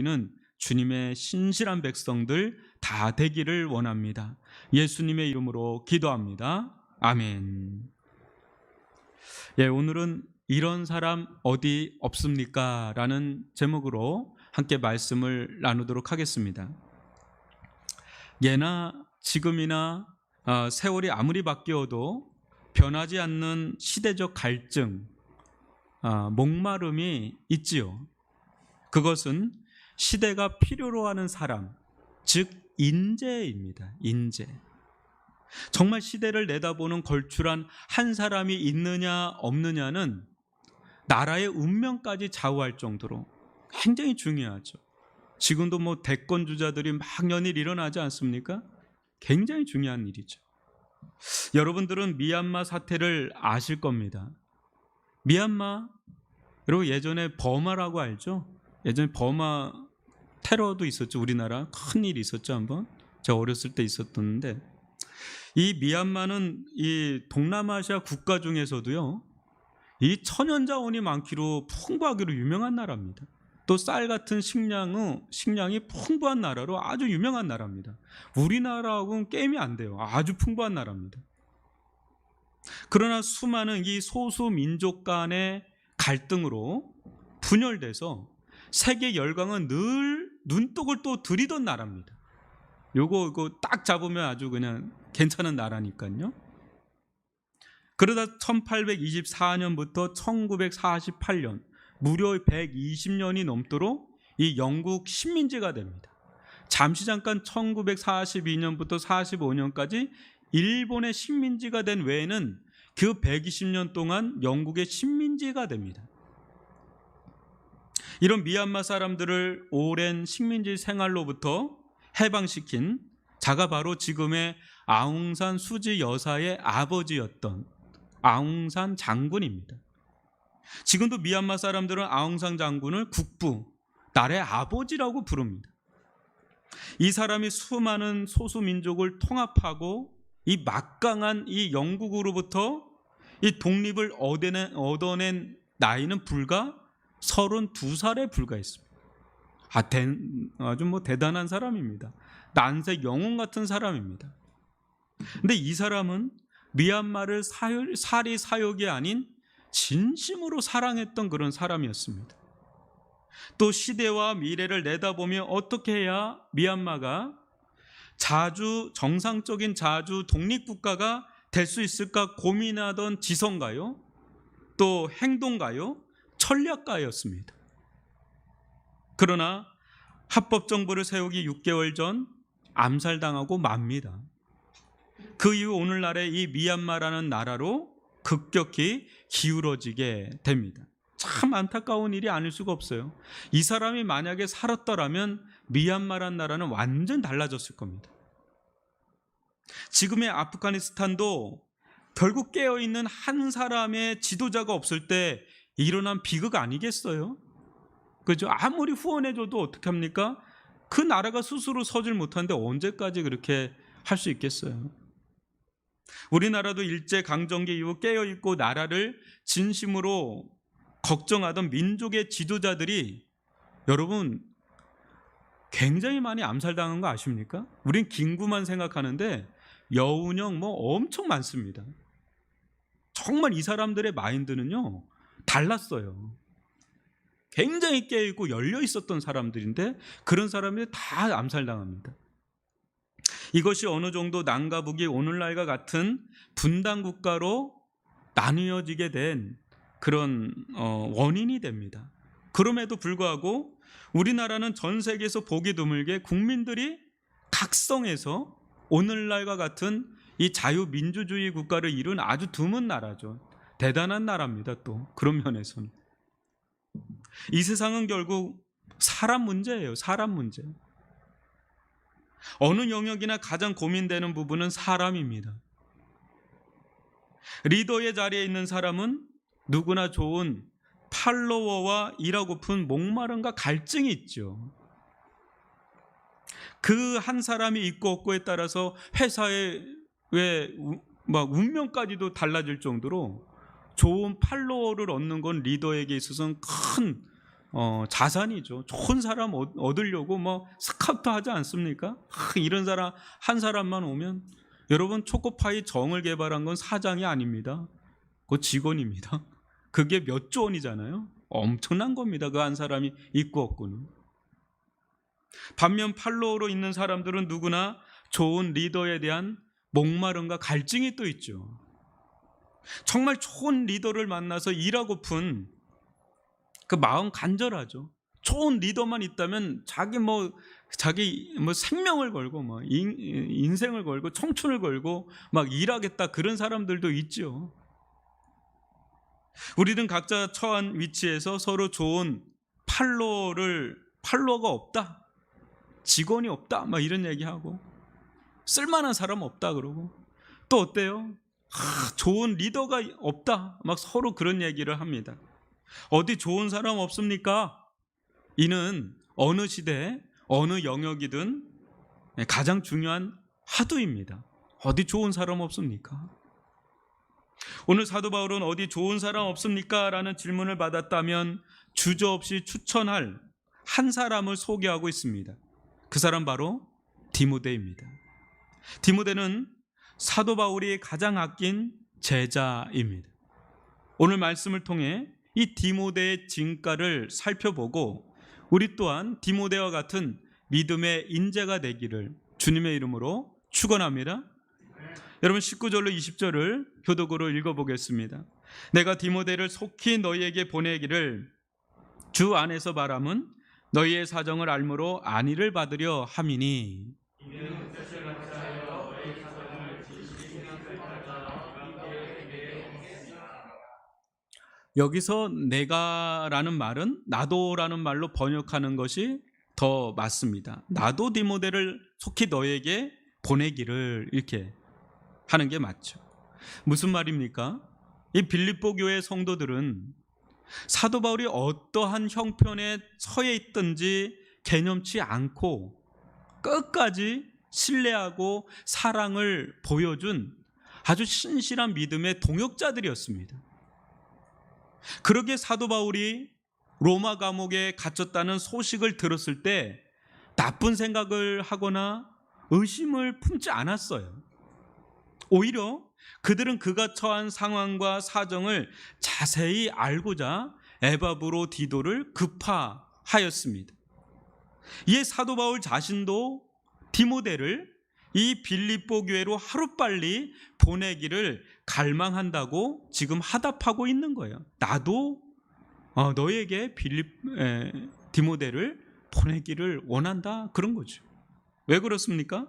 는 주님의 신실한 백성들 다 되기를 원합니다. 예수님의 이름으로 기도합니다. 아멘. 오늘은 이런 사람 어디 없습니까? 라는 제목으로 함께 말씀을 나누도록 하겠습니다. 예나 지금이나 세월이 아무리 바뀌어도 변하지 않는 시대적 갈증, 목마름이 있지요. 그것은 시대가 필요로 하는 사람, 즉 인재입니다. 인재. 정말 시대를 내다보는 걸출한 한 사람이 있느냐 없느냐는 나라의 운명까지 좌우할 정도로 굉장히 중요하죠. 지금도 대권 주자들이 막 연일 일어나지 않습니까? 굉장히 중요한 일이죠. 여러분들은 미얀마 사태를 아실 겁니다. 미얀마, 그리고 예전에 버마라고 알죠? 예전에 버마 테러도 있었죠. 우리나라 큰 일이 있었죠. 한번 제가 어렸을 때 있었는데, 이 미얀마는 이 동남아시아 국가 중에서도요, 이 천연자원이 많기로 풍부하기로 유명한 나라입니다. 또 쌀 같은 식량이 풍부한 나라로 아주 유명한 나라입니다. 우리나라하고는 게임이 안 돼요. 아주 풍부한 나라입니다. 그러나 수많은 이 소수 민족 간의 갈등으로 분열돼서 세계 열강은 늘 눈독을 또 들이던 나라입니다. 이거 딱 잡으면 아주 그냥 괜찮은 나라니까요. 그러다 1824년부터 1948년 무려 120년이 넘도록 이 영국 식민지가 됩니다. 잠시 잠깐 1942년부터 45년까지 일본의 식민지가 된 외에는 그 120년 동안 영국의 식민지가 됩니다. 이런 미얀마 사람들을 오랜 식민지 생활로부터 해방시킨 자가 바로 지금의 아웅산 수지 여사의 아버지였던 아웅산 장군입니다. 지금도 미얀마 사람들은 아웅산 장군을 국부, 나라의 아버지라고 부릅니다. 이 사람이 수많은 소수 민족을 통합하고 이 막강한 이 영국으로부터 이 독립을 얻어낸 나이는 불과 32살에 불과했습니다. 아주 대단한 사람입니다. 난세 영웅 같은 사람입니다. 근데 이 사람은 미얀마를 사리 사욕이 아닌 진심으로 사랑했던 그런 사람이었습니다. 또 시대와 미래를 내다보며 어떻게 해야 미얀마가 정상적인 자주 독립국가가 될 수 있을까 고민하던 지성가요? 또 행동가요? 전략가였습니다. 그러나 합법정부를 세우기 6개월 전 암살당하고 맙니다. 그 이후 오늘날의 이 미얀마라는 나라로 급격히 기울어지게 됩니다. 참 안타까운 일이 아닐 수가 없어요. 이 사람이 만약에 살았더라면 미얀마라는 나라는 완전 달라졌을 겁니다. 지금의 아프가니스탄도 결국 깨어있는 한 사람의 지도자가 없을 때 일어난 비극 아니겠어요? 그죠? 아무리 후원해줘도 어떡합니까? 그 나라가 스스로 서질 못하는데 언제까지 그렇게 할 수 있겠어요? 우리나라도 일제강점기 이후 깨어있고 나라를 진심으로 걱정하던 민족의 지도자들이 여러분 굉장히 많이 암살당한 거 아십니까? 우린 김구만 생각하는데 여운형 엄청 많습니다. 정말 이 사람들의 마인드는요 달랐어요. 굉장히 깨어있고 열려 있었던 사람들인데 그런 사람들이 다 암살당합니다. 이것이 어느 정도 남과 북이 오늘날과 같은 분단 국가로 나뉘어지게 된 그런 원인이 됩니다. 그럼에도 불구하고 우리나라는 전 세계에서 보기 드물게 국민들이 각성해서 오늘날과 같은 이 자유민주주의 국가를 이룬 아주 드문 나라죠. 대단한 나라입니다. 또 그런 면에서는 이 세상은 결국 사람 문제예요. 사람 문제. 어느 영역이나 가장 고민되는 부분은 사람입니다. 리더의 자리에 있는 사람은 누구나 좋은 팔로워와 일하고픈 목마름과 갈증이 있죠. 그 한 사람이 있고 없고에 따라서 회사의 운명까지도 달라질 정도로 좋은 팔로워를 얻는 건 리더에게 있어서는 큰 자산이죠. 좋은 사람 얻으려고 뭐 스카우트 하지 않습니까? 이런 사람 한 사람만 오면, 여러분 초코파이 정을 개발한 건 사장이 아닙니다. 그 직원입니다. 그게 몇 조 원이잖아요. 엄청난 겁니다. 그 한 사람이 있고 없고는. 반면 팔로워로 있는 사람들은 누구나 좋은 리더에 대한 목마름과 갈증이 또 있죠. 정말 좋은 리더를 만나서 일하고픈 그 마음 간절하죠. 좋은 리더만 있다면 자기 생명을 걸고 인생을 걸고 청춘을 걸고 막 일하겠다, 그런 사람들도 있죠. 우리는 각자 처한 위치에서 서로 좋은 팔로워가 없다, 직원이 없다, 막 이런 얘기하고, 쓸만한 사람 없다 그러고, 또 어때요? 좋은 리더가 없다, 막 서로 그런 얘기를 합니다. 어디 좋은 사람 없습니까? 이는 어느 시대 어느 영역이든 가장 중요한 화두입니다. 어디 좋은 사람 없습니까? 오늘 사도 바울은 어디 좋은 사람 없습니까? 라는 질문을 받았다면 주저없이 추천할 한 사람을 소개하고 있습니다. 그 사람 바로 디모데입니다. 디모데는 사도 바울이 가장 아낀 제자입니다. 오늘 말씀을 통해 이 디모데의 진가를 살펴보고 우리 또한 디모데와 같은 믿음의 인재가 되기를 주님의 이름으로 축원합니다. 여러분 19절로 20절을 교독으로 읽어보겠습니다. 내가 디모데를 속히 너희에게 보내기를 주 안에서 바람은 너희의 사정을 알므로 안위를 받으려 함이니. 여기서 내가라는 말은 나도라는 말로 번역하는 것이 더 맞습니다. 나도 디모데를 속히 너에게 보내기를, 이렇게 하는 게 맞죠. 무슨 말입니까? 이 빌립보 교회 성도들은 사도 바울이 어떠한 형편에 처해 있든지 개념치 않고 끝까지 신뢰하고 사랑을 보여준 아주 신실한 믿음의 동역자들이었습니다. 그러기에 사도 바울이 로마 감옥에 갇혔다는 소식을 들었을 때 나쁜 생각을 하거나 의심을 품지 않았어요. 오히려 그들은 그가 처한 상황과 사정을 자세히 알고자 에바브로 디도를 급파하였습니다. 이에 사도 바울 자신도 디모데를 이 빌립보 교회로 하루빨리 보내기를 갈망한다고 지금 하답하고 있는 거예요. 나도 너에게 디모데를 보내기를 원한다, 그런 거죠. 왜 그렇습니까?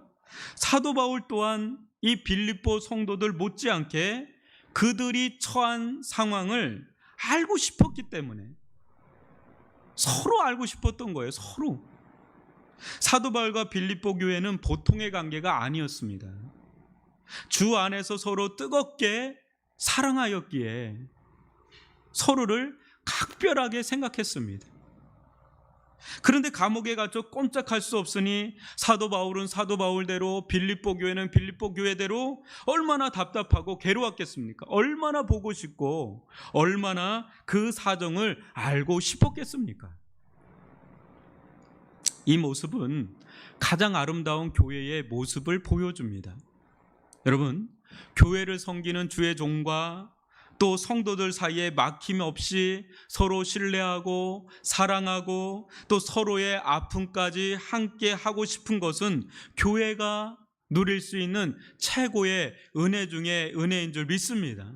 사도 바울 또한 이 빌립보 성도들 못지않게 그들이 처한 상황을 알고 싶었기 때문에, 서로 알고 싶었던 거예요. 서로. 사도 바울과 빌립보 교회는 보통의 관계가 아니었습니다. 주 안에서 서로 뜨겁게 사랑하였기에 서로를 각별하게 생각했습니다. 그런데 감옥에 갇혀 꼼짝할 수 없으니 사도 바울은 사도 바울대로, 빌립보 교회는 빌립보 교회대로 얼마나 답답하고 괴로웠겠습니까? 얼마나 보고 싶고 얼마나 그 사정을 알고 싶었겠습니까? 이 모습은 가장 아름다운 교회의 모습을 보여줍니다. 여러분, 교회를 섬기는 주의 종과 또 성도들 사이에 막힘 없이 서로 신뢰하고 사랑하고 또 서로의 아픔까지 함께 하고 싶은 것은 교회가 누릴 수 있는 최고의 은혜 중에 은혜인 줄 믿습니다.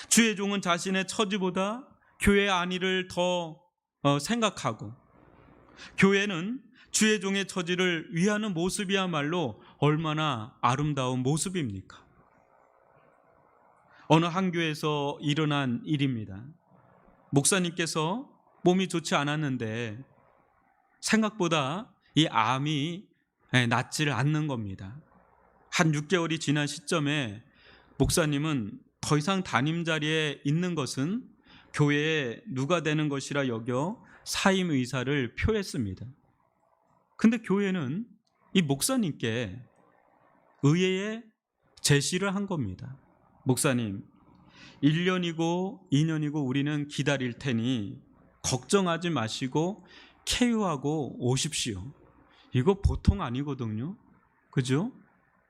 주의 종은 자신의 처지보다 교회의 안위를 더 생각하고, 교회는 주의 종의 처지를 위하는 모습이야말로 얼마나 아름다운 모습입니까? 어느 한 교회에서 일어난 일입니다. 목사님께서 몸이 좋지 않았는데 생각보다 이 암이 낫지를 않는 겁니다. 한 6개월이 지난 시점에 목사님은 더 이상 담임 자리에 있는 것은 교회에 누가 되는 것이라 여겨 사임 의사를 표했습니다. 근데 교회는 이 목사님께 의회에 제시를 한 겁니다. 목사님, 1년이고 2년이고 우리는 기다릴 테니 걱정하지 마시고 쾌유하고 오십시오. 이거 보통 아니거든요. 그죠?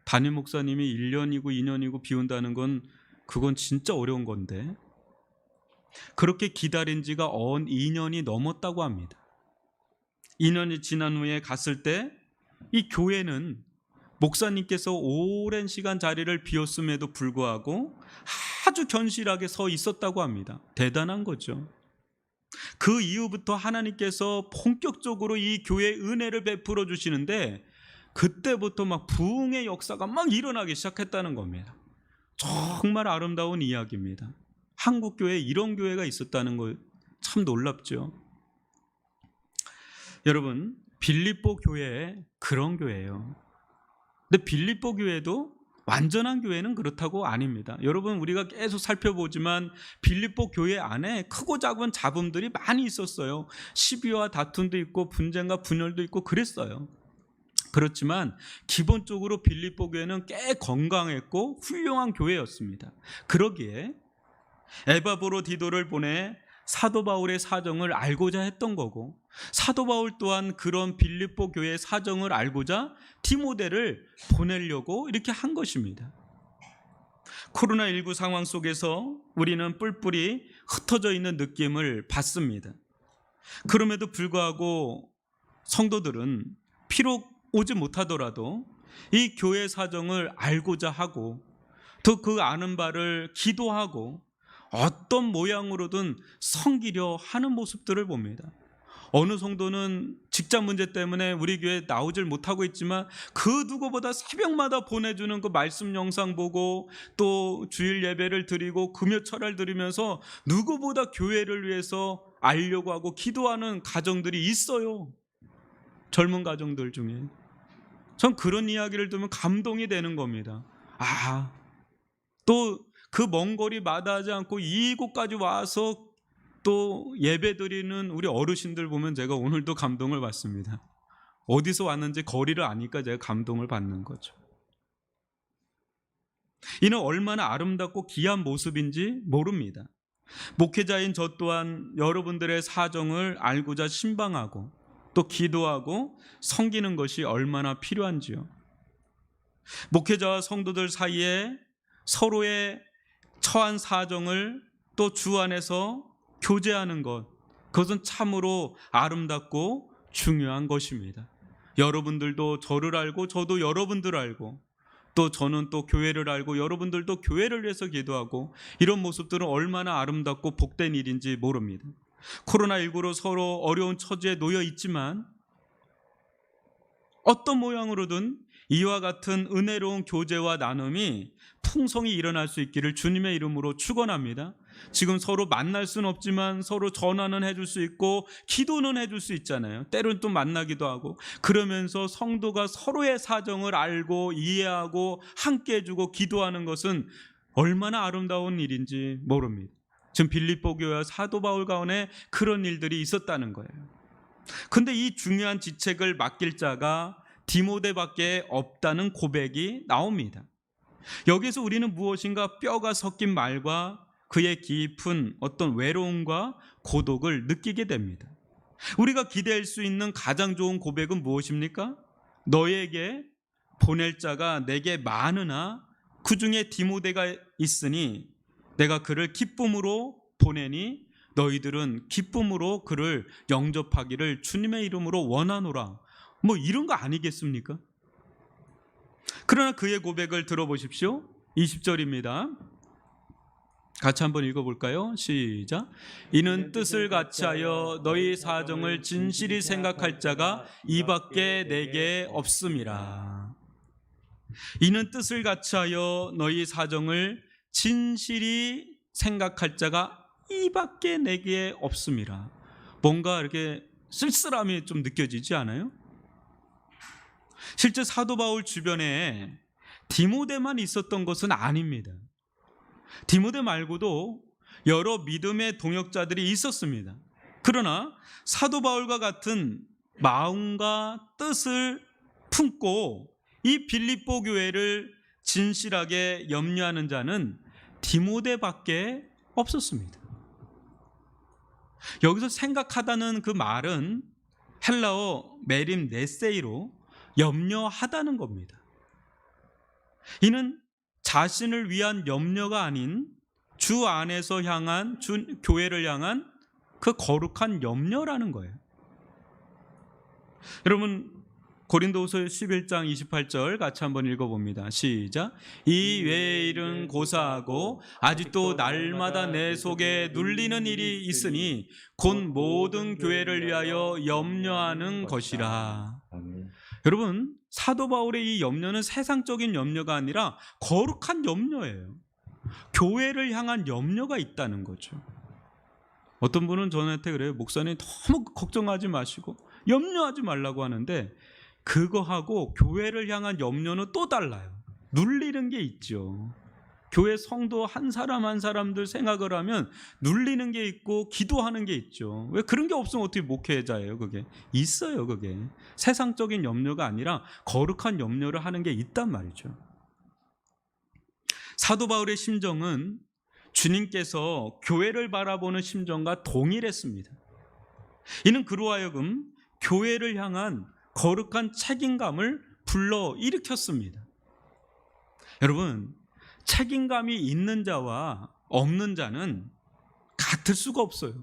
담임 목사님이 1년이고 2년이고 비운다는 건 그건 진짜 어려운 건데 그렇게 기다린 지가 2년이 넘었다고 합니다. 2년이 지난 후에 갔을 때 이 교회는 목사님께서 오랜 시간 자리를 비웠음에도 불구하고 아주 견실하게 서 있었다고 합니다. 대단한 거죠. 그 이후부터 하나님께서 본격적으로 이 교회에 은혜를 베풀어 주시는데 그때부터 막 부흥의 역사가 막 일어나기 시작했다는 겁니다. 정말 아름다운 이야기입니다. 한국 교회에 이런 교회가 있었다는 거 참 놀랍죠. 여러분, 빌립보 교회 그런 교회예요. 근데 빌립보 교회도 완전한 교회는 그렇다고 아닙니다. 여러분, 우리가 계속 살펴보지만 빌립보 교회 안에 크고 작은 잡음들이 많이 있었어요. 시비와 다툼도 있고 분쟁과 분열도 있고 그랬어요. 그렇지만 기본적으로 빌립보 교회는 꽤 건강했고 훌륭한 교회였습니다. 그러기에 에바브로 디도를 보내 사도 바울의 사정을 알고자 했던 거고, 사도 바울 또한 그런 빌립보 교회의 사정을 알고자 디모데를 보내려고 이렇게 한 것입니다. 코로나19 상황 속에서 우리는 뿔뿔이 흩어져 있는 느낌을 받습니다. 그럼에도 불구하고 성도들은 비록 오지 못하더라도 이 교회 사정을 알고자 하고 또 그 아는 바를 기도하고 어떤 모양으로든 섬기려 하는 모습들을 봅니다. 어느 성도는 직장 문제 때문에 우리 교회에 나오질 못하고 있지만 그 누구보다 새벽마다 보내주는 그 말씀 영상 보고 또 주일 예배를 드리고 금요철을 드리면서 누구보다 교회를 위해서 알려고 하고 기도하는 가정들이 있어요. 젊은 가정들 중에. 전 그런 이야기를 들으면 감동이 되는 겁니다. 또 그 먼 거리 마다하지 않고 이곳까지 와서 또 예배 드리는 우리 어르신들 보면 제가 오늘도 감동을 받습니다. 어디서 왔는지 거리를 아니까 제가 감동을 받는 거죠. 이는 얼마나 아름답고 귀한 모습인지 모릅니다. 목회자인 저 또한 여러분들의 사정을 알고자 신방하고 또 기도하고 섬기는 것이 얼마나 필요한지요. 목회자와 성도들 사이에 서로의 처한 사정을 또 주 안에서 교제하는 것, 그것은 참으로 아름답고 중요한 것입니다. 여러분들도 저를 알고 저도 여러분들을 알고 또 저는 또 교회를 알고 여러분들도 교회를 위해서 기도하고 이런 모습들은 얼마나 아름답고 복된 일인지 모릅니다. 코로나19로 서로 어려운 처지에 놓여 있지만 어떤 모양으로든 이와 같은 은혜로운 교제와 나눔이 풍성히 일어날 수 있기를 주님의 이름으로 축원합니다. 지금 서로 만날 수는 없지만 서로 전화는 해줄 수 있고 기도는 해줄 수 있잖아요. 때로는 또 만나기도 하고 그러면서 성도가 서로의 사정을 알고 이해하고 함께 해주고 기도하는 것은 얼마나 아름다운 일인지 모릅니다. 지금 빌립보 교회와 사도 바울 가운데 그런 일들이 있었다는 거예요. 근데 이 중요한 직책을 맡길 자가 디모데밖에 없다는 고백이 나옵니다. 여기서 우리는 무엇인가 뼈가 섞인 말과 그의 깊은 어떤 외로움과 고독을 느끼게 됩니다. 우리가 기대할 수 있는 가장 좋은 고백은 무엇입니까? 너에게 보낼 자가 내게 많으나 그 중에 디모데가 있으니 내가 그를 기쁨으로 보내니 너희들은 기쁨으로 그를 영접하기를 주님의 이름으로 원하노라. 뭐 이런 거 아니겠습니까? 그러나 그의 고백을 들어보십시오. 20절입니다. 같이 한번 읽어볼까요? 시작. 이는 뜻을 같이하여 너희 사정을 진실히 생각할 자가 이밖에 내게 없음이라. 이는 뜻을 같이하여 너희 사정을 진실히 생각할 자가 이밖에 내게 없음이라. 뭔가 이렇게 쓸쓸함이 좀 느껴지지 않아요? 실제 사도 바울 주변에 디모데만 있었던 것은 아닙니다. 디모데 말고도 여러 믿음의 동역자들이 있었습니다. 그러나 사도 바울과 같은 마음과 뜻을 품고 이 빌립보 교회를 진실하게 염려하는 자는 디모데밖에 없었습니다. 여기서 생각하다는 그 말은 헬라어 메림 네세이로 염려하다는 겁니다. 이는 자신을 위한 염려가 아닌 주 안에서 향한 교회를 향한 그 거룩한 염려라는 거예요. 여러분 고린도후서 11장 28절 같이 한번 읽어봅니다. 시작. 이 외의 일은 고사하고 아직도 날마다 내 속에 눌리는 일이 있으니 곧 모든 교회를 위하여 염려하는 것이라. 여러분 사도 바울의 이 염려는 세상적인 염려가 아니라 거룩한 염려예요. 교회를 향한 염려가 있다는 거죠. 어떤 분은 저한테 그래요. 목사님 너무 걱정하지 마시고 염려하지 말라고 하는데 그거하고 교회를 향한 염려는 또 달라요. 눌리는 게 있죠. 교회 성도 한 사람 한 사람들 생각을 하면 눌리는 게 있고 기도하는 게 있죠. 왜 그런 게 없으면 어떻게 목회자예요? 그게 있어요. 그게 세상적인 염려가 아니라 거룩한 염려를 하는 게 있단 말이죠. 사도 바울의 심정은 주님께서 교회를 바라보는 심정과 동일했습니다. 이는 그로 하여금 교회를 향한 거룩한 책임감을 불러일으켰습니다. 여러분 책임감이 있는 자와 없는 자는 같을 수가 없어요.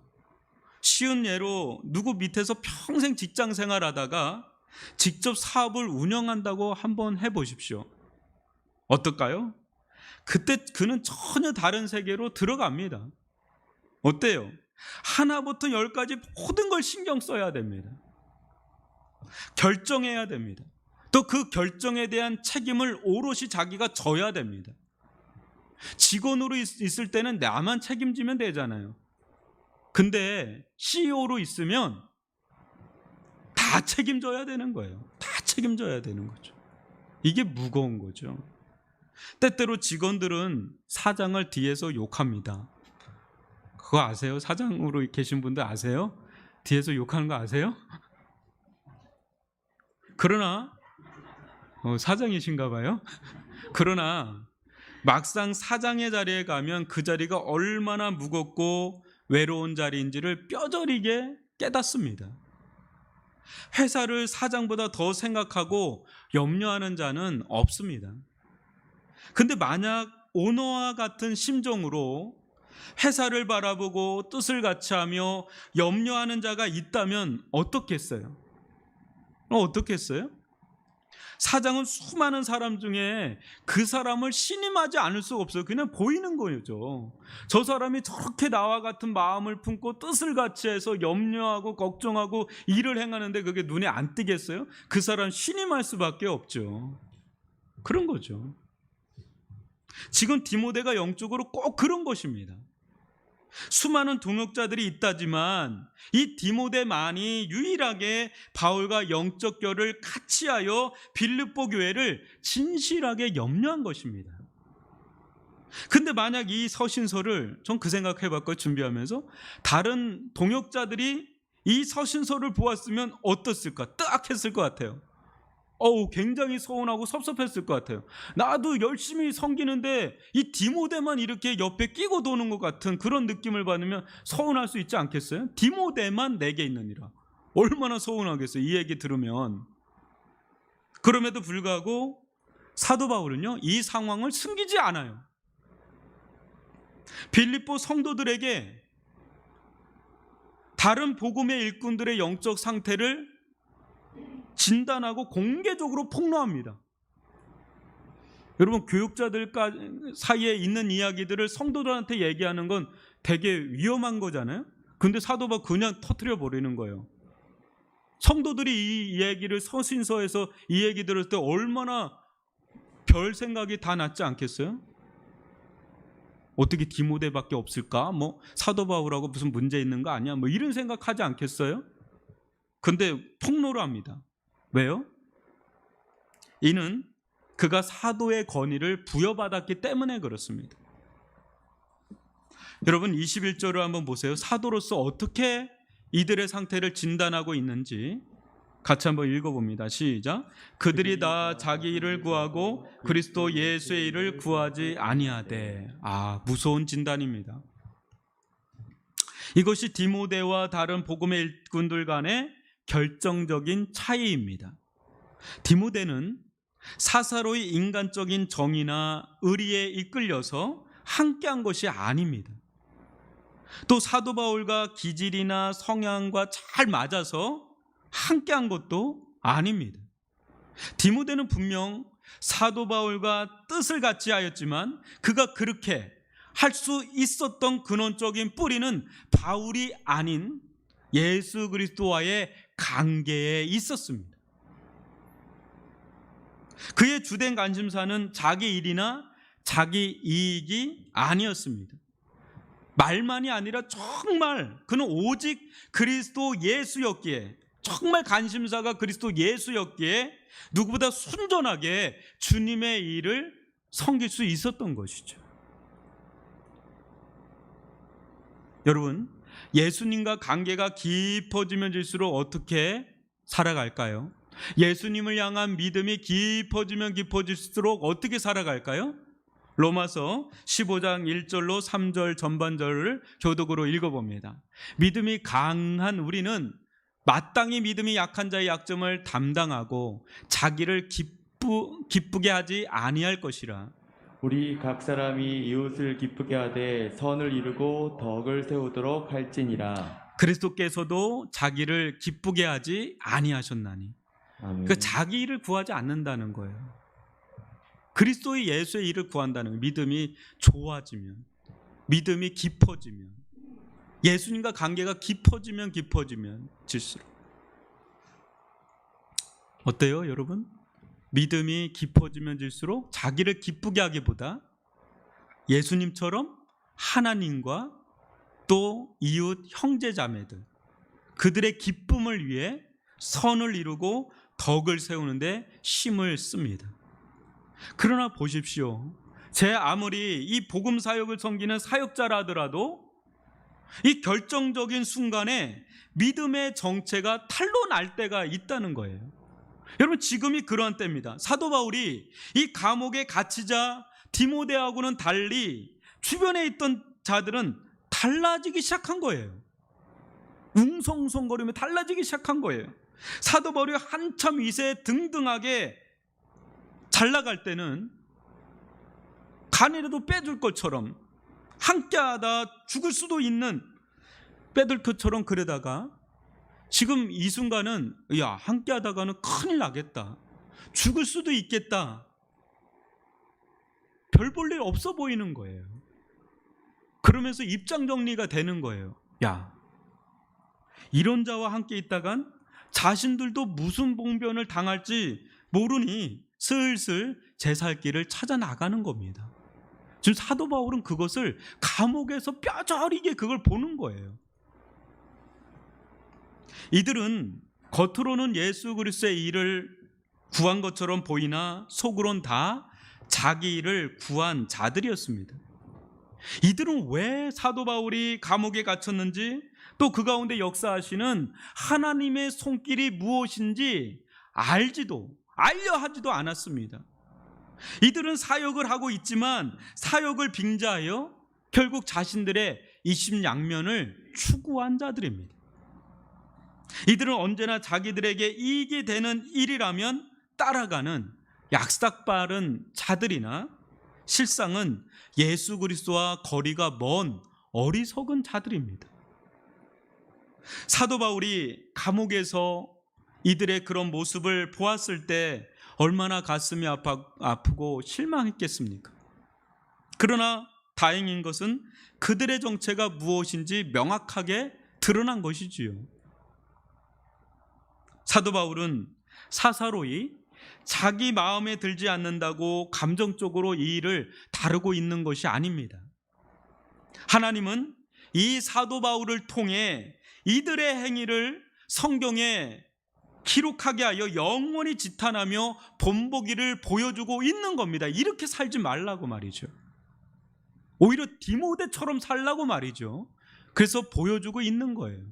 쉬운 예로 누구 밑에서 평생 직장 생활하다가 직접 사업을 운영한다고 한번 해보십시오. 어떨까요? 그때 그는 전혀 다른 세계로 들어갑니다. 어때요? 하나부터 열까지 모든 걸 신경 써야 됩니다. 결정해야 됩니다. 또 그 결정에 대한 책임을 오롯이 자기가 져야 됩니다. 직원으로 있을 때는 나만 책임지면 되잖아요. 근데 CEO로 있으면 다 책임져야 되는 거예요. 다 책임져야 되는 거죠. 이게 무거운 거죠. 때때로 직원들은 사장을 뒤에서 욕합니다. 그거 아세요? 사장으로 계신 분들 아세요? 뒤에서 욕하는 거 아세요? 그러나 사장이신가 봐요. 그러나 막상 사장의 자리에 가면 그 자리가 얼마나 무겁고 외로운 자리인지를 뼈저리게 깨닫습니다. 회사를 사장보다 더 생각하고 염려하는 자는 없습니다. 근데 만약 오너와 같은 심정으로 회사를 바라보고 뜻을 같이 하며 염려하는 자가 있다면 어떻겠어요? 어떻겠어요? 사장은 수많은 사람 중에 그 사람을 신임하지 않을 수가 없어요. 그냥 보이는 거죠. 저 사람이 저렇게 나와 같은 마음을 품고 뜻을 같이 해서 염려하고 걱정하고 일을 행하는데 그게 눈에 안 띄겠어요? 그 사람 신임할 수밖에 없죠. 그런 거죠. 지금 디모데가 영적으로 꼭 그런 것입니다. 수많은 동역자들이 있다지만 이 디모데만이 유일하게 바울과 영적 결을 같이 하여 빌립보 교회를 진실하게 염려한 것입니다. 근데 만약 이 서신서를 전 그 생각해 봤거든요. 준비하면서 다른 동역자들이 이 서신서를 보았으면 어떻을까? 뜨악했을 것 같아요. 굉장히 서운하고 섭섭했을 것 같아요. 나도 열심히 섬기는데 이 디모데만 이렇게 옆에 끼고 도는 것 같은 그런 느낌을 받으면 서운할 수 있지 않겠어요? 디모데만 내게 있느니라. 얼마나 서운하겠어요, 이 얘기 들으면. 그럼에도 불구하고 사도 바울은요, 이 상황을 숨기지 않아요. 빌립보 성도들에게 다른 복음의 일꾼들의 영적 상태를 진단하고 공개적으로 폭로합니다. 여러분 교육자들 사이에 있는 이야기들을 성도들한테 얘기하는 건 되게 위험한 거잖아요. 근데 사도 바울 그냥 터뜨려 버리는 거예요. 성도들이 이 얘기를 서신서에서 이 얘기 들을 때 얼마나 별 생각이 다 났지 않겠어요? 어떻게 디모데밖에 없을까? 사도 바울하고 무슨 문제 있는 거 아니야? 이런 생각하지 않겠어요? 근데 폭로를 합니다. 왜요? 이는 그가 사도의 권위를 부여받았기 때문에 그렇습니다. 여러분 21절을 한번 보세요. 사도로서 어떻게 이들의 상태를 진단하고 있는지 같이 한번 읽어봅니다. 시작. 그들이 다 자기 일을 구하고 그리스도 예수의 일을 구하지 아니하되. 무서운 진단입니다. 이것이 디모데와 다른 복음의 일꾼들 간의 결정적인 차이입니다. 디모데는 사사로이 인간적인 정의나 의리에 이끌려서 함께한 것이 아닙니다. 또 사도 바울과 기질이나 성향과 잘 맞아서 함께한 것도 아닙니다. 디모데는 분명 사도 바울과 뜻을 같이 하였지만 그가 그렇게 할 수 있었던 근원적인 뿌리는 바울이 아닌 예수 그리스도와의 관계에 있었습니다. 그의 주된 관심사는 자기 일이나 자기 이익이 아니었습니다. 말만이 아니라 정말 그는 오직 그리스도 예수였기에, 정말 관심사가 그리스도 예수였기에 누구보다 순전하게 주님의 일을 섬길 수 있었던 것이죠. 여러분, 예수님과 관계가 깊어지면 질수록 어떻게 살아갈까요? 예수님을 향한 믿음이 깊어지면 깊어질수록 어떻게 살아갈까요? 로마서 15장 1절로 3절 전반절을 교독으로 읽어봅니다. 믿음이 강한 우리는 마땅히 믿음이 약한 자의 약점을 담당하고 자기를 기쁘게 하지 아니할 것이라. 우리 각 사람이 이웃을 기쁘게 하되 선을 이루고 덕을 세우도록 할지니라. 그리스도께서도 자기를 기쁘게 하지 아니하셨나니. 아멘. 그 자기 일을 구하지 않는다는 거예요. 그리스도의 예수의 일을 구한다는 거예요. 믿음이 좋아지면, 믿음이 깊어지면, 예수님과 관계가 깊어지면 질수록. 어때요, 여러분? 믿음이 깊어지면 질수록 자기를 기쁘게 하기보다 예수님처럼 하나님과 또 이웃 형제 자매들, 그들의 기쁨을 위해 선을 이루고 덕을 세우는데 힘을 씁니다. 그러나 보십시오. 제 아무리 이 복음 사역을 섬기는 사역자라 하더라도 이 결정적인 순간에 믿음의 정체가 탄로 날 때가 있다는 거예요. 여러분, 지금이 그러한 때입니다. 사도 바울이 이 감옥에 갇히자 디모데하고는 달리 주변에 있던 자들은 달라지기 시작한 거예요. 웅성웅성거리며 달라지기 시작한 거예요. 사도 바울이 한참 위세 등등하게 잘 나갈 때는 간이라도 빼줄 것처럼, 함께하다 죽을 수도 있는 빼들 것처럼 그러다가 지금 이 순간은 야, 함께하다가는 큰일 나겠다, 죽을 수도 있겠다, 별 볼 일 없어 보이는 거예요. 그러면서 입장 정리가 되는 거예요. 야, 이런 자와 함께 있다간 자신들도 무슨 봉변을 당할지 모르니 슬슬 제 살 길을 찾아 나가는 겁니다. 지금 사도 바울은 그것을 감옥에서 뼈저리게 그걸 보는 거예요. 이들은 겉으로는 예수 그리스도의 일을 구한 것처럼 보이나 속으론 다 자기 일을 구한 자들이었습니다. 이들은 왜 사도 바울이 감옥에 갇혔는지, 또 그 가운데 역사하시는 하나님의 손길이 무엇인지 알려 하지도 않았습니다. 이들은 사역을 하고 있지만 사역을 빙자하여 결국 자신들의 이심양면을 추구한 자들입니다. 이들은 언제나 자기들에게 이익이 되는 일이라면 따라가는 약삭빠른 자들이나 실상은 예수 그리스도와 거리가 먼 어리석은 자들입니다. 사도 바울이 감옥에서 이들의 그런 모습을 보았을 때 얼마나 가슴이 아프고 실망했겠습니까? 그러나 다행인 것은 그들의 정체가 무엇인지 명확하게 드러난 것이지요. 사도 바울은 사사로이 자기 마음에 들지 않는다고 감정적으로 이 일을 다루고 있는 것이 아닙니다. 하나님은 이 사도 바울을 통해 이들의 행위를 성경에 기록하게 하여 영원히 지탄하며 본보기를 보여주고 있는 겁니다. 이렇게 살지 말라고 말이죠. 오히려 디모데처럼 살라고 말이죠. 그래서 보여주고 있는 거예요.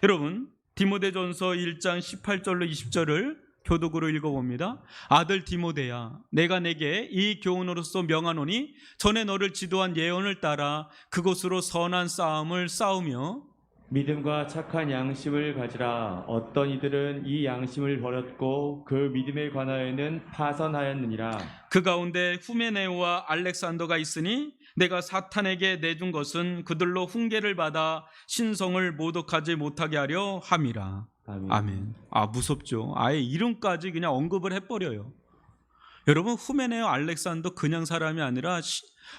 여러분, 디모데전서 1장 18절로 20절을 교독으로 읽어봅니다. 아들 디모데야, 내가 내게 이 교훈으로서 명하노니 전에 너를 지도한 예언을 따라 그것으로 선한 싸움을 싸우며 믿음과 착한 양심을 가지라. 어떤 이들은 이 양심을 버렸고 그 믿음에 관하여는 파선하였느니라. 그 가운데 후메네오와 알렉산더가 있으니 내가 사탄에게 내준 것은 그들로 훈계를 받아 신성을 모독하지 못하게 하려 함이라. 아멘. 아멘. 무섭죠. 아예 이름까지 그냥 언급을 해버려요. 여러분, 후메네오, 알렉산더 그냥 사람이 아니라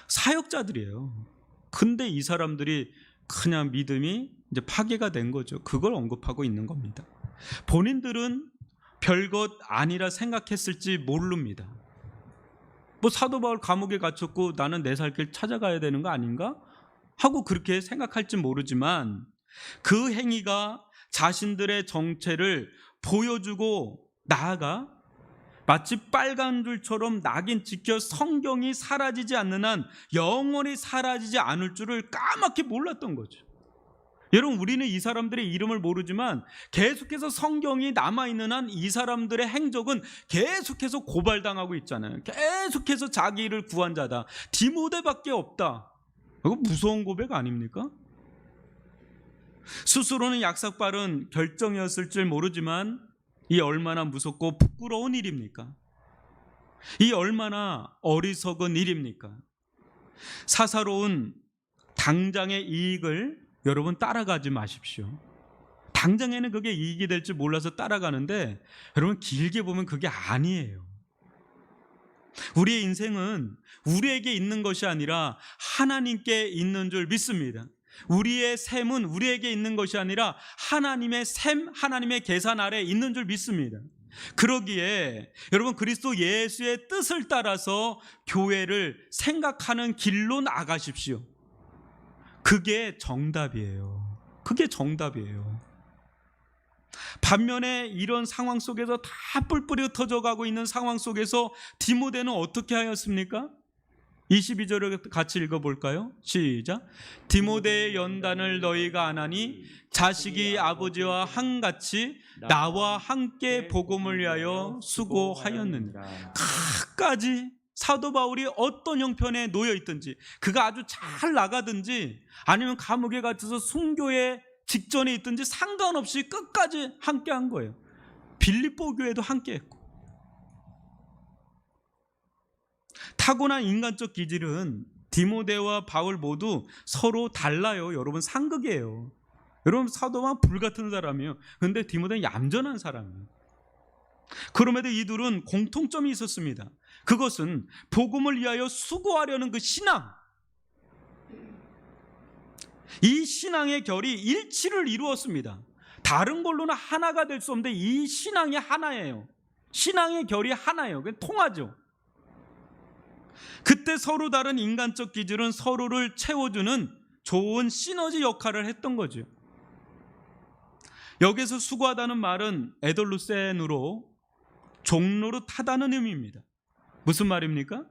사역자들이에요. 근데 이 사람들이 그냥 믿음이 이제 파괴가 된 거죠. 그걸 언급하고 있는 겁니다. 본인들은 별것 아니라 생각했을지 모릅니다. 사도 바울 감옥에 갇혔고 나는 내 살 길 찾아가야 되는 거 아닌가? 하고 그렇게 생각할지 모르지만 그 행위가 자신들의 정체를 보여주고 나아가 마치 빨간 줄처럼 낙인 찍혀 성경이 사라지지 않는 한 영원히 사라지지 않을 줄을 까맣게 몰랐던 거죠. 여러분, 우리는 이 사람들의 이름을 모르지만 계속해서 성경이 남아있는 한 이 사람들의 행적은 계속해서 고발당하고 있잖아요. 계속해서 자기 일을 구한 자다. 디모데밖에 없다. 이거 무서운 고백 아닙니까? 스스로는 약삭빠른 결정이었을 줄 모르지만 이 얼마나 무섭고 부끄러운 일입니까? 이 얼마나 어리석은 일입니까? 사사로운 당장의 이익을 여러분 따라가지 마십시오. 당장에는 그게 이익이 될지 몰라서 따라가는데 여러분, 길게 보면 그게 아니에요. 우리의 인생은 우리에게 있는 것이 아니라 하나님께 있는 줄 믿습니다. 우리의 셈은 우리에게 있는 것이 아니라 하나님의 셈, 하나님의 계산 아래 있는 줄 믿습니다. 그러기에 여러분, 그리스도 예수의 뜻을 따라서 교회를 생각하는 길로 나가십시오. 그게 정답이에요. 그게 정답이에요. 반면에 이런 상황 속에서 다 뿔뿔이 흩어져가고 있는 상황 속에서 디모데는 어떻게 하였습니까? 22절을 같이 읽어볼까요? 시작. 디모데의 연단을 너희가 안 하니 자식이 아버지와 한같이 나와 함께 복음을 위하여 수고하였느니라. 끝까지 사도 바울이 어떤 형편에 놓여 있든지, 그가 아주 잘 나가든지 아니면 감옥에 갇혀서 순교의 직전에 있든지 상관없이 끝까지 함께 한 거예요. 빌립보 교회도 함께 했고. 타고난 인간적 기질은 디모데와 바울 모두 서로 달라요. 여러분, 상극이에요. 여러분, 사도 바울은 불같은 사람이에요. 그런데 디모데는 얌전한 사람이에요. 그럼에도 이 둘은 공통점이 있었습니다. 그것은 복음을 위하여 수고하려는 그 신앙, 이 신앙의 결이 일치를 이루었습니다. 다른 걸로는 하나가 될 수 없는데 이 신앙이 하나예요. 신앙의 결이 하나예요. 그게 통하죠. 그때 서로 다른 인간적 기질은 서로를 채워주는 좋은 시너지 역할을 했던 거죠. 여기서 수고하다는 말은 에돌루센으로 종로로 타다는 의미입니다. 무슨 말입니까?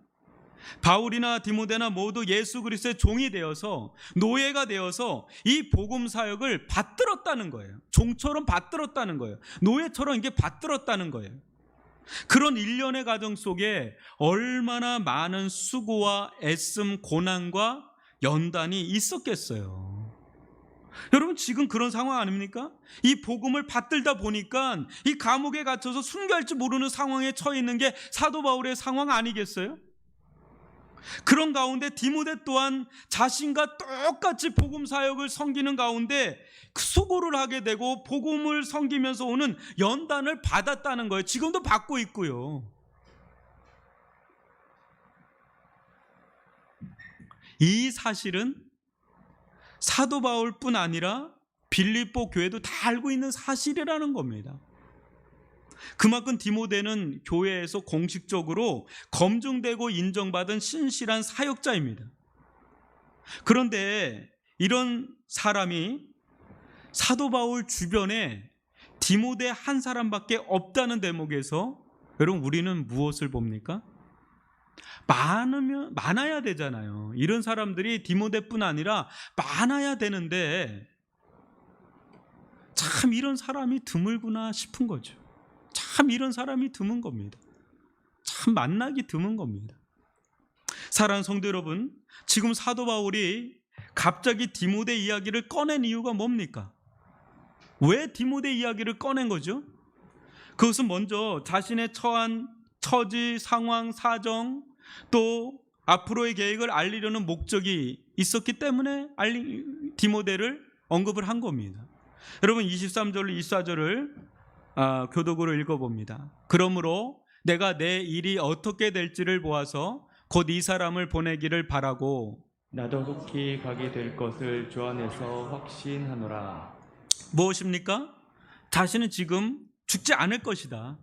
바울이나 디모데나 모두 예수 그리스도의 종이 되어서, 노예가 되어서 이 복음 사역을 받들었다는 거예요. 종처럼 받들었다는 거예요. 노예처럼 이게 받들었다는 거예요. 그런 일련의 과정 속에 얼마나 많은 수고와 애씀, 고난과 연단이 있었겠어요. 여러분, 지금 그런 상황 아닙니까? 이 복음을 받들다 보니까 이 감옥에 갇혀서 순교할지 모르는 상황에 처해 있는 게 사도 바울의 상황 아니겠어요? 그런 가운데 디모데 또한 자신과 똑같이 복음 사역을 섬기는 가운데 수고를 하게 되고 복음을 섬기면서 오는 연단을 받았다는 거예요. 지금도 받고 있고요. 이 사실은 사도 바울뿐 아니라 빌립보 교회도 다 알고 있는 사실이라는 겁니다. 그만큼 디모데는 교회에서 공식적으로 검증되고 인정받은 신실한 사역자입니다. 그런데 이런 사람이 사도 바울 주변에 디모데 한 사람밖에 없다는 대목에서 여러분, 우리는 무엇을 봅니까? 많아야 되잖아요. 이런 사람들이 디모데뿐 아니라 많아야 되는데 참 이런 사람이 드물구나 싶은 거죠. 참 이런 사람이 드문 겁니다. 참 만나기 드문 겁니다. 사랑하는 성도 여러분, 지금 사도 바울이 갑자기 디모데 이야기를 꺼낸 이유가 뭡니까? 왜 디모데 이야기를 꺼낸 거죠? 그것은 먼저 자신의 처한 처지, 상황, 사정, 또 앞으로의 계획을 알리려는 목적이 있었기 때문에 디모데를 언급을 한 겁니다. 여러분 23절로 24절을 교독으로 읽어봅니다. 그러므로 내가 내 일이 어떻게 될지를 보아서 곧 이 사람을 보내기를 바라고 나도 속히 가게 될 것을 주 안에서 확신하노라. 무엇입니까? 자신은 지금 죽지 않을 것이다.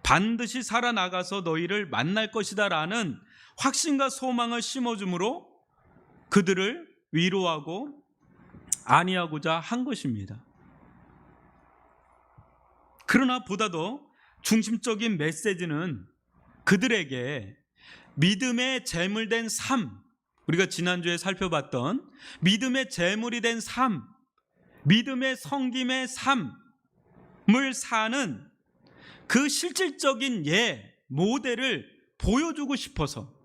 반드시 살아나가서 너희를 만날 것이다 라는 확신과 소망을 심어줌으로 그들을 위로하고 안위하고자 한 것입니다. 그러나 보다도 중심적인 메시지는 그들에게 믿음의 제물 된 삶, 우리가 지난주에 살펴봤던 믿음의 제물이 된 삶, 믿음의 섬김의 삶을 사는 그 실질적인 모델을 보여주고 싶어서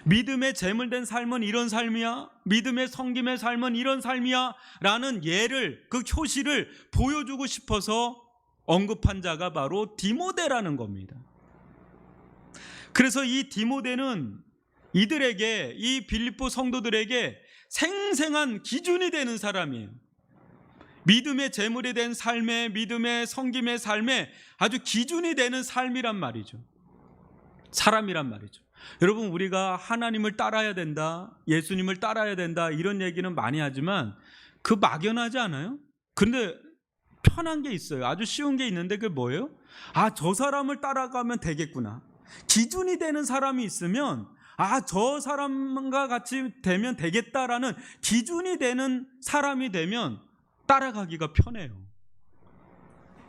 믿음의 제물된 삶은 이런 삶이야, 믿음의 섬김의 삶은 이런 삶이야 라는 예를, 그 효시를 보여주고 싶어서 언급한 자가 바로 디모데라는 겁니다. 그래서 이 디모데는 이들에게, 이 빌립보 성도들에게 생생한 기준이 되는 사람이에요. 믿음의 제물이 된 삶에, 믿음의 섬김의 삶에 아주 기준이 되는 삶이란 말이죠. 사람이란 말이죠. 여러분, 우리가 하나님을 따라야 된다, 예수님을 따라야 된다 이런 얘기는 많이 하지만 그 막연하지 않아요? 근데 편한 게 있어요. 아주 쉬운 게 있는데 그게 뭐예요? 저 사람을 따라가면 되겠구나. 기준이 되는 사람이 있으면 저 사람과 같이 되면 되겠다라는 기준이 되는 사람이 되면 따라가기가 편해요.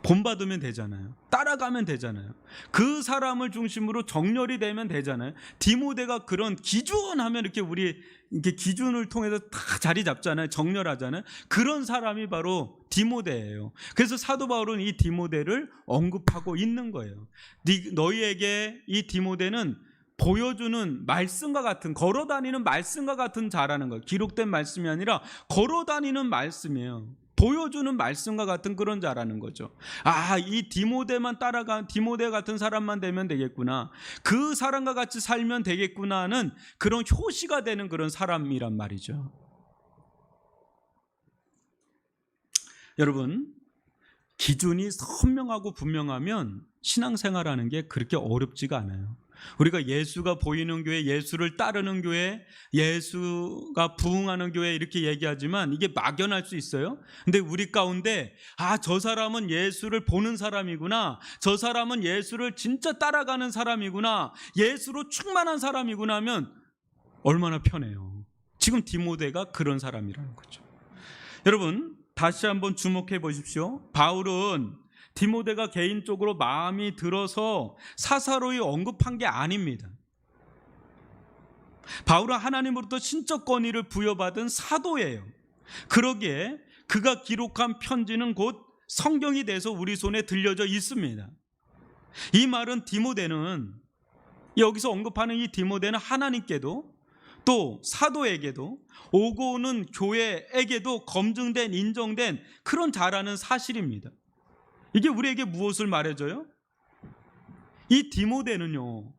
본받으면 되잖아요. 따라가면 되잖아요. 그 사람을 중심으로 정렬이 되면 되잖아요. 디모데가 그런 기준하면 우리 기준을 통해서 다 자리 잡잖아요. 정렬하잖아요. 그런 사람이 바로 디모데예요. 그래서 사도 바울은 이 디모데를 언급하고 있는 거예요. 너희에게 이 디모데는 보여주는 말씀과 같은, 걸어다니는 말씀과 같은 자라는 거예요. 기록된 말씀이 아니라 걸어다니는 말씀이에요. 보여주는 말씀과 같은 그런 자라는 거죠. 이 디모데 같은 사람만 되면 되겠구나, 그 사람과 같이 살면 되겠구나는 그런 효시가 되는 그런 사람이란 말이죠. 여러분, 기준이 선명하고 분명하면 신앙생활하는 게 그렇게 어렵지가 않아요. 우리가 예수가 보이는 교회, 예수를 따르는 교회, 예수가 부흥하는 교회 이렇게 얘기하지만 이게 막연할 수 있어요. 근데 우리 가운데 저 사람은 예수를 보는 사람이구나, 저 사람은 예수를 진짜 따라가는 사람이구나, 예수로 충만한 사람이구나 하면 얼마나 편해요. 지금 디모데가 그런 사람이라는 거죠. 여러분, 다시 한번 주목해 보십시오. 바울은 디모데가 개인적으로 마음이 들어서 사사로이 언급한 게 아닙니다. 바울은 하나님으로부터 신적 권위를 부여받은 사도예요. 그러기에 그가 기록한 편지는 곧 성경이 돼서 우리 손에 들려져 있습니다. 이 말은 디모데는, 여기서 언급하는 이 디모데는 하나님께도 또 사도에게도 오고 오는 교회에게도 검증된, 인정된 그런 자라는 사실입니다. 이게 우리에게 무엇을 말해줘요? 이 디모데는요,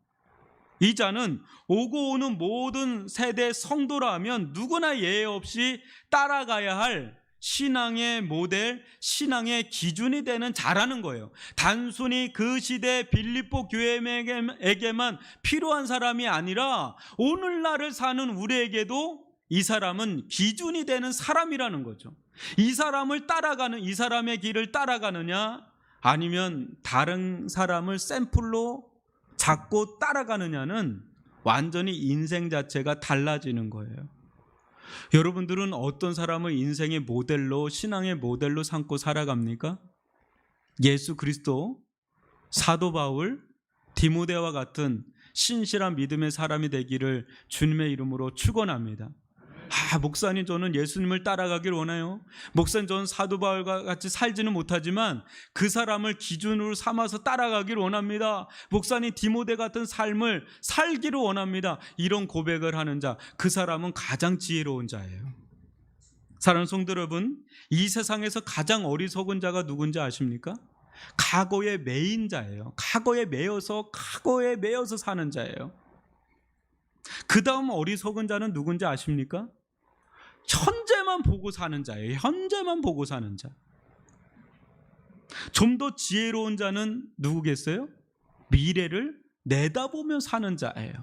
이 자는 오고 오는 모든 세대 성도라면 누구나 예외 없이 따라가야 할 신앙의 모델, 신앙의 기준이 되는 자라는 거예요. 단순히 그 시대 빌립보 교회에게만 필요한 사람이 아니라 오늘날을 사는 우리에게도 이 사람은 기준이 되는 사람이라는 거죠. 이 사람을 따라가는, 이 사람의 길을 따라가느냐 아니면 다른 사람을 샘플로 잡고 따라가느냐는 완전히 인생 자체가 달라지는 거예요. 여러분들은 어떤 사람을 인생의 모델로, 신앙의 모델로 삼고 살아갑니까? 예수 그리스도, 사도 바울, 디모데와 같은 신실한 믿음의 사람이 되기를 주님의 이름으로 축원합니다. 목사님 저는 예수님을 따라가길 원해요. 목사님 저는 사도 바울과 같이 살지는 못하지만 그 사람을 기준으로 삼아서 따라가길 원합니다. 목사님 디모데 같은 삶을 살기를 원합니다. 이런 고백을 하는 자, 그 사람은 가장 지혜로운 자예요. 사랑하는 성도 여러분, 이 세상에서 가장 어리석은 자가 누군지 아십니까? 과거에 매인 자예요. 과거에 매여서 사는 자예요. 그 다음 어리석은 자는 누군지 아십니까? 현재만 보고 사는 자예요. 현재만 보고 사는 자. 좀 더 지혜로운 자는 누구겠어요? 미래를 내다보며 사는 자예요.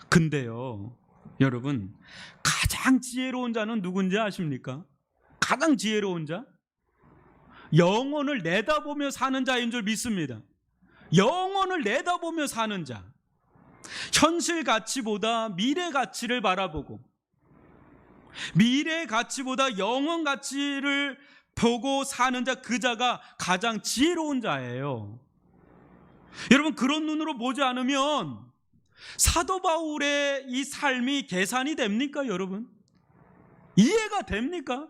근데요, 여러분, 가장 지혜로운 자는 누군지 아십니까? 가장 지혜로운 자? 영혼을 내다보며 사는 자인 줄 믿습니다. 영혼을 내다보며 사는 자. 현실 가치보다 미래 가치를 바라보고, 미래 가치보다 영혼 가치를 보고 사는 자, 그 자가 가장 지혜로운 자예요. 여러분, 그런 눈으로 보지 않으면 사도 바울의 이 삶이 계산이 됩니까, 여러분? 이해가 됩니까?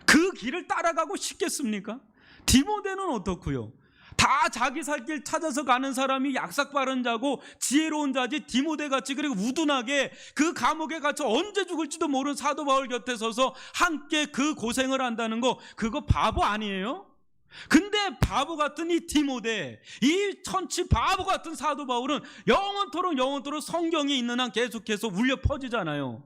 그 길을 따라가고 싶겠습니까? 디모데는 어떻고요? 다 자기 살 길 찾아서 가는 사람이 약삭 빠른 자고 지혜로운 자지, 디모데같이 그리고 우둔하게 그 감옥에 갇혀 언제 죽을지도 모르는 사도 바울 곁에 서서 함께 그 고생을 한다는 거, 그거 바보 아니에요? 근데 바보 같은 이 디모데, 이 천치 바보 같은 사도 바울은 영원토록 성경이 있는 한 계속해서 울려 퍼지잖아요.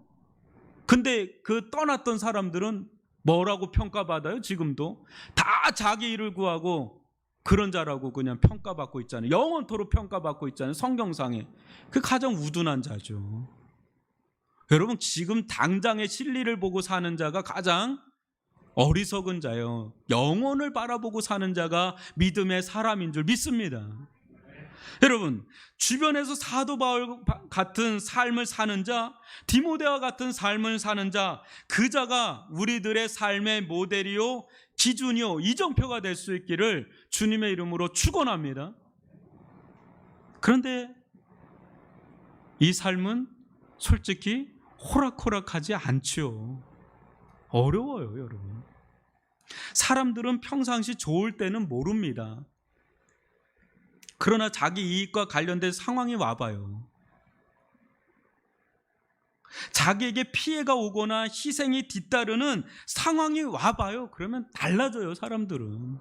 근데 그 떠났던 사람들은 뭐라고 평가받아요? 지금도 다 자기 일을 구하고 그런 자라고 그냥 평가받고 있잖아요. 영원토록 평가받고 있잖아요. 성경상에. 그 가장 우둔한 자죠. 여러분, 지금 당장의 진리를 보고 사는 자가 가장 어리석은 자예요. 영혼을 바라보고 사는 자가 믿음의 사람인 줄 믿습니다. 여러분, 주변에서 사도 바울 같은 삶을 사는 자, 디모데와 같은 삶을 사는 자, 그 자가 우리들의 삶의 모델이요, 기준이요, 이정표가 될 수 있기를 주님의 이름으로 축원합니다. 그런데 이 삶은 솔직히 호락호락하지 않지요. 어려워요, 여러분. 사람들은 평상시 좋을 때는 모릅니다. 그러나 자기 이익과 관련된 상황이 와봐요. 자기에게 피해가 오거나 희생이 뒤따르는 상황이 와봐요. 그러면 달라져요, 사람들은.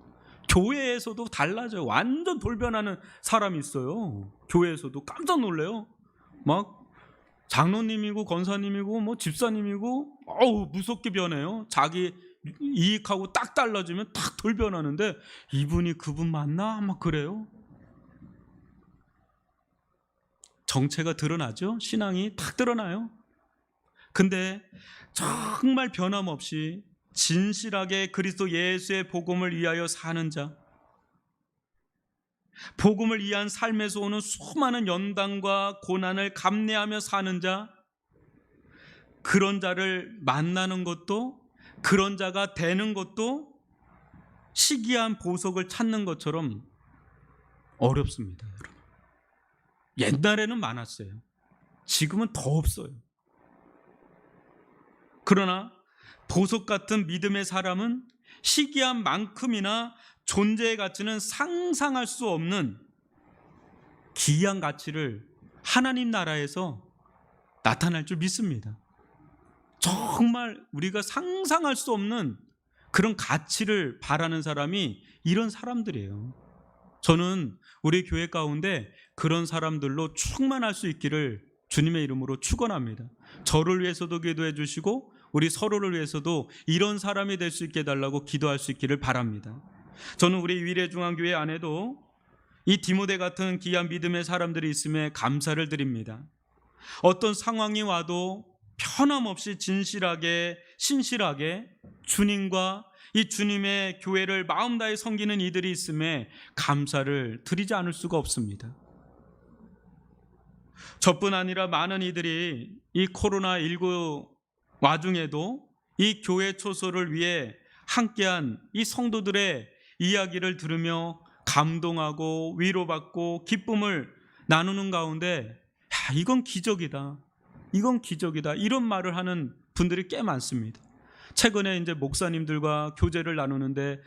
교회에서도 달라져요. 완전 돌변하는 사람이 있어요. 교회에서도 깜짝 놀래요. 막 장로님이고 권사님이고 뭐 집사님이고 무섭게 변해요. 자기 이익하고 딱 달라지면 딱 돌변하는데, 이분이 그분 맞나? 막 그래요. 정체가 드러나죠. 신앙이 탁 드러나요. 근데 정말 변함없이 진실하게 그리스도 예수의 복음을 위하여 사는 자, 복음을 위한 삶에서 오는 수많은 연단과 고난을 감내하며 사는 자, 그런 자를 만나는 것도, 그런 자가 되는 것도 시기한 보석을 찾는 것처럼 어렵습니다, 여러분. 옛날에는 많았어요. 지금은 더 없어요. 그러나 보석 같은 믿음의 사람은 시기한 만큼이나 존재의 가치는 상상할 수 없는 귀한 가치를 하나님 나라에서 나타날 줄 믿습니다. 정말 우리가 상상할 수 없는 그런 가치를 바라는 사람이 이런 사람들이에요. 저는 우리 교회 가운데 그런 사람들로 충만할 수 있기를 주님의 이름으로 축원합니다. 저를 위해서도 기도해 주시고 우리 서로를 위해서도 이런 사람이 될 수 있게 해달라고 기도할 수 있기를 바랍니다. 저는 우리 위례중앙교회 안에도 이 디모데 같은 귀한 믿음의 사람들이 있음에 감사를 드립니다. 어떤 상황이 와도 편함없이 진실하게 신실하게 주님과 이 주님의 교회를 마음 다해 섬기는 이들이 있음에 감사를 드리지 않을 수가 없습니다. 저뿐 아니라 많은 이들이 이 코로나19 와중에도 이 교회 초소를 위해 함께한 이 성도들의 이야기를 들으며 감동하고 위로받고 기쁨을 나누는 가운데, 이건 기적이다, 이건 기적이다, 이런 말을 하는 분들이 꽤 많습니다. 최근에 이제 목사님들과 교제를 나누는데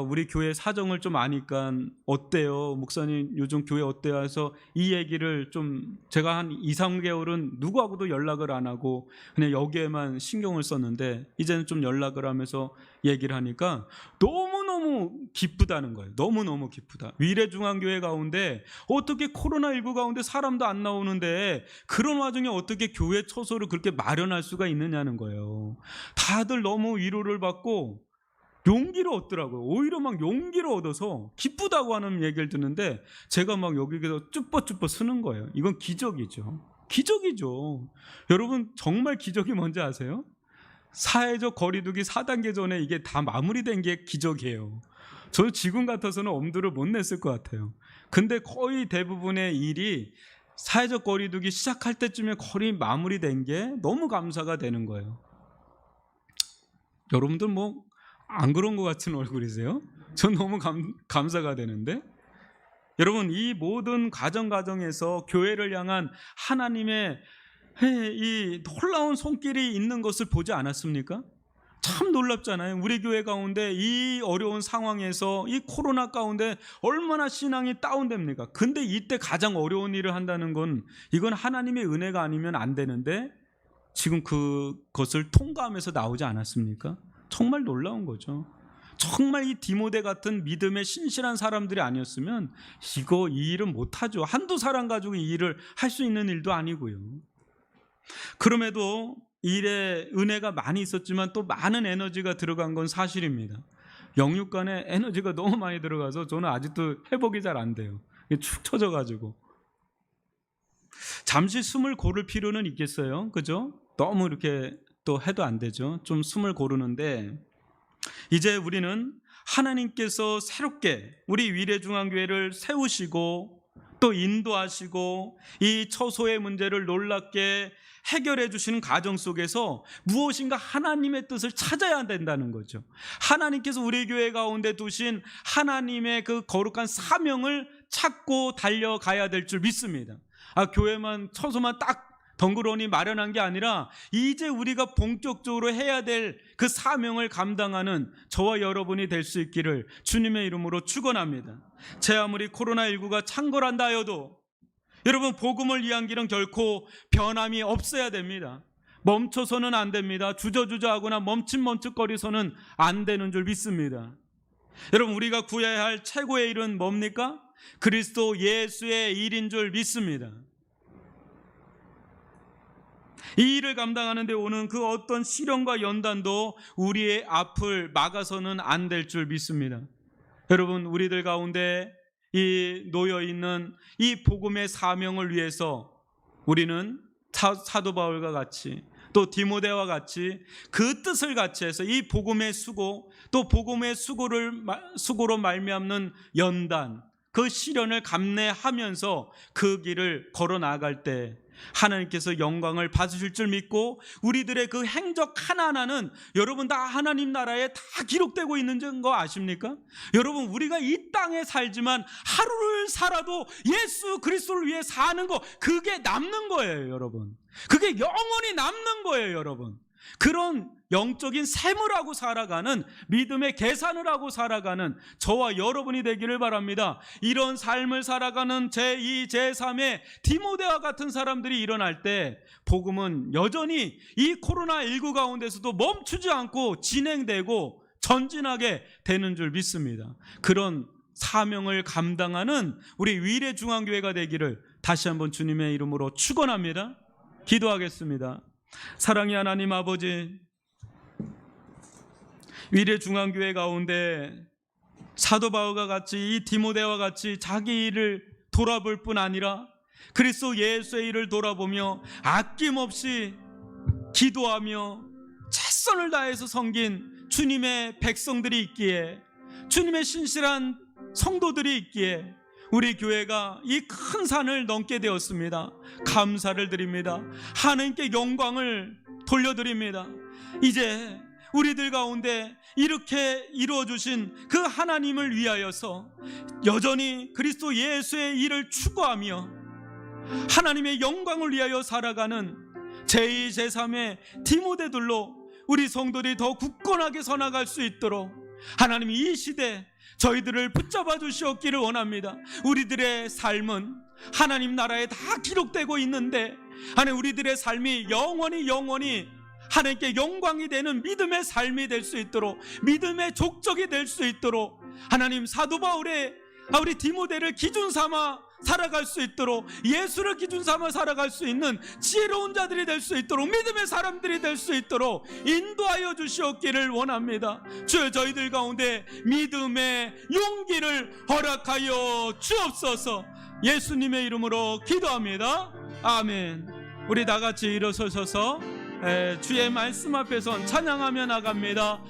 우리 교회 사정을 좀 아니까 어때요? 목사님 요즘 교회 어때요? 해서 이 얘기를 좀 제가 한 2, 3개월은 누구하고도 연락을 안 하고 그냥 여기에만 신경을 썼는데 이제는 좀 연락을 하면서 얘기를 하니까 너무너무 기쁘다는 거예요. 너무너무 기쁘다. 위례중앙교회 가운데 어떻게 코로나19 가운데 사람도 안 나오는데 그런 와중에 어떻게 교회 처소를 그렇게 마련할 수가 있느냐는 거예요. 다들 너무 위로를 받고 용기를 얻더라고요. 오히려 막 용기를 얻어서 기쁘다고 하는 얘기를 듣는데 제가 막 여기서 쭈뼛쭈뼛 쓰는 거예요. 이건 기적이죠. 기적이죠. 여러분 정말 기적이 뭔지 아세요? 사회적 거리두기 4단계 전에 이게 다 마무리된 게 기적이에요. 저는 지금 같아서는 엄두를 못 냈을 것 같아요. 근데 거의 대부분의 일이 사회적 거리두기 시작할 때쯤에 거의 마무리된 게 너무 감사가 되는 거예요. 여러분들 뭐 안 그런 것 같은 얼굴이세요? 전 너무 감사가 되는데 여러분 이 모든 가정에서 교회를 향한 하나님의 이 놀라운 손길이 있는 것을 보지 않았습니까? 참 놀랍잖아요. 우리 교회 가운데 이 어려운 상황에서 이 코로나 가운데 얼마나 신앙이 다운됩니까? 근데 이때 가장 어려운 일을 한다는 건 이건 하나님의 은혜가 아니면 안 되는데 지금 그것을 통과하면서 나오지 않았습니까? 정말 놀라운 거죠. 정말 이 디모데 같은 믿음의 신실한 사람들이 아니었으면 이 일은 못하죠. 한두 사람 가지고 이 일을 할 수 있는 일도 아니고요. 그럼에도 일에 은혜가 많이 있었지만 또 많은 에너지가 들어간 건 사실입니다. 영육간에 에너지가 너무 많이 들어가서 저는 아직도 회복이 잘 안 돼요. 축 처져가지고 잠시 숨을 고를 필요는 있겠어요. 그죠? 너무 이렇게 또 해도 안 되죠. 좀 숨을 고르는데 이제 우리는 하나님께서 새롭게 우리 위례중앙교회를 세우시고 또 인도하시고 이 처소의 문제를 놀랍게 해결해 주시는 과정 속에서 무엇인가 하나님의 뜻을 찾아야 된다는 거죠. 하나님께서 우리 교회 가운데 두신 하나님의 그 거룩한 사명을 찾고 달려가야 될 줄 믿습니다. 교회만 처소만 딱 덩그러니 마련한 게 아니라 이제 우리가 본격적으로 해야 될 그 사명을 감당하는 저와 여러분이 될 수 있기를 주님의 이름으로 축원합니다. 제 아무리 코로나19가 창궐한다 하여도 여러분 복음을 위한 길은 결코 변함이 없어야 됩니다. 멈춰서는 안 됩니다. 주저주저하거나 멈칫멈칫거리서는 안 되는 줄 믿습니다. 여러분 우리가 구해야 할 최고의 일은 뭡니까? 그리스도 예수의 일인 줄 믿습니다. 이 일을 감당하는 데 오는 그 어떤 시련과 연단도 우리의 앞을 막아서는 안 될 줄 믿습니다. 여러분 우리들 가운데 이 놓여있는 이 복음의 사명을 위해서 우리는 사도 바울과 같이 또 디모데와 같이 그 뜻을 같이 해서 이 복음의 수고 또 복음의 수고로 말미암는 연단 그 시련을 감내하면서 그 길을 걸어 나아갈 때 하나님께서 영광을 받으실 줄 믿고 우리들의 그 행적 하나하나는 여러분 다 하나님 나라에 다 기록되고 있는 거 아십니까? 여러분 우리가 이 땅에 살지만 하루를 살아도 예수 그리스도를 위해 사는 거 그게 남는 거예요. 여러분 그게 영원히 남는 거예요. 여러분 그런 영적인 샘을 하고 살아가는 믿음의 계산을 하고 살아가는 저와 여러분이 되기를 바랍니다. 이런 삶을 살아가는 제2, 제3의 디모데와 같은 사람들이 일어날 때 복음은 여전히 이 코로나19 가운데서도 멈추지 않고 진행되고 전진하게 되는 줄 믿습니다. 그런 사명을 감당하는 우리 위례중앙교회가 되기를 다시 한번 주님의 이름으로 축원합니다. 기도하겠습니다. 사랑의 하나님 아버지, 위례중앙교회 가운데 사도 바울과 같이 이 디모데와 같이 자기 일을 돌아볼 뿐 아니라 그리스도 예수의 일을 돌아보며 아낌없이 기도하며 최선을 다해서 섬긴 주님의 백성들이 있기에 주님의 신실한 성도들이 있기에 우리 교회가 이 큰 산을 넘게 되었습니다. 감사를 드립니다. 하나님께 영광을 돌려드립니다. 이제 우리들 가운데 이렇게 이루어주신 그 하나님을 위하여서 여전히 그리스도 예수의 일을 추구하며 하나님의 영광을 위하여 살아가는 제2, 제3의 디모데들로 우리 성도들이 더 굳건하게 서나갈 수 있도록 하나님 이 시대 저희들을 붙잡아 주시옵기를 원합니다. 우리들의 삶은 하나님 나라에 다 기록되고 있는데 하나님 우리들의 삶이 영원히 하나님께 영광이 되는 믿음의 삶이 될 수 있도록, 믿음의 족적이 될 수 있도록 하나님 사도 바울의 우리 디모데를 기준 삼아 살아갈 수 있도록, 예수를 기준 삼아 살아갈 수 있는 지혜로운 자들이 될 수 있도록, 믿음의 사람들이 될 수 있도록 인도하여 주시옵기를 원합니다. 주여, 저희들 가운데 믿음의 용기를 허락하여 주옵소서. 예수님의 이름으로 기도합니다. 아멘. 우리 다 같이 일어서셔서 주의 말씀 앞에서 찬양하며 나갑니다.